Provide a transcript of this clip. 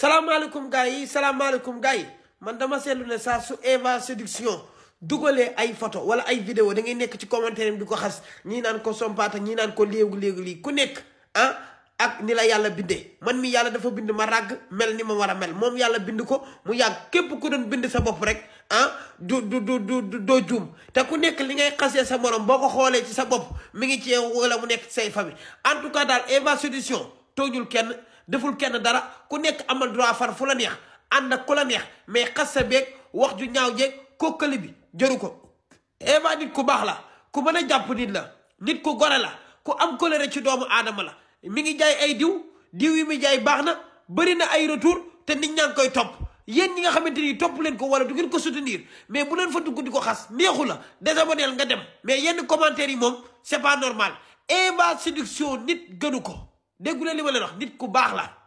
salaamaaleykum gars yi salaamaaleykum gars yi man dama seetlu ne saa su Eva Séduction dugalee ay photo wala ay vidéo da ngay nekk ci commentaire di ko xas ñii naan ko sompaata ñii naan ko léegu lii ku nekk ak ni la yàlla bindee man mi yàlla dafa bind ma ràgg mel ni ma war a mel moom yàlla bind ko mu yàgg képp ku doon bind sa bopp rek doo juum te ku nekk li ngay xasee sa morom boo ko xoolee ci sa bopp mi ngi ci wala mu nekk say famille en tout cas daal Eva Séduction toojul kenn deful kenn dara ku nekk amal droit far fu la neex ànd ak ku la neex mais xas sa beeg wax ju ñaaw jeeg kokkali bi jëru ko. Eva nit ku baax la ku mën a jàpp nit la nit ku gore la ku am colère ci doomu aadama la mi ngi jaay ay diw yi muy jaay baax na bëri na ay retour te nit ñaa ngi koy topp yéen ñi nga xamante ni topp leen ko wala du ngeen ko soutenir mais bu leen fa dugg di ko xas neexu la désaboneel nga dem mais yenn commentaires yi moom c'est pas normal. Eva Séduction nit gënu ko déggu leen li ma leen wax nit ku baax la.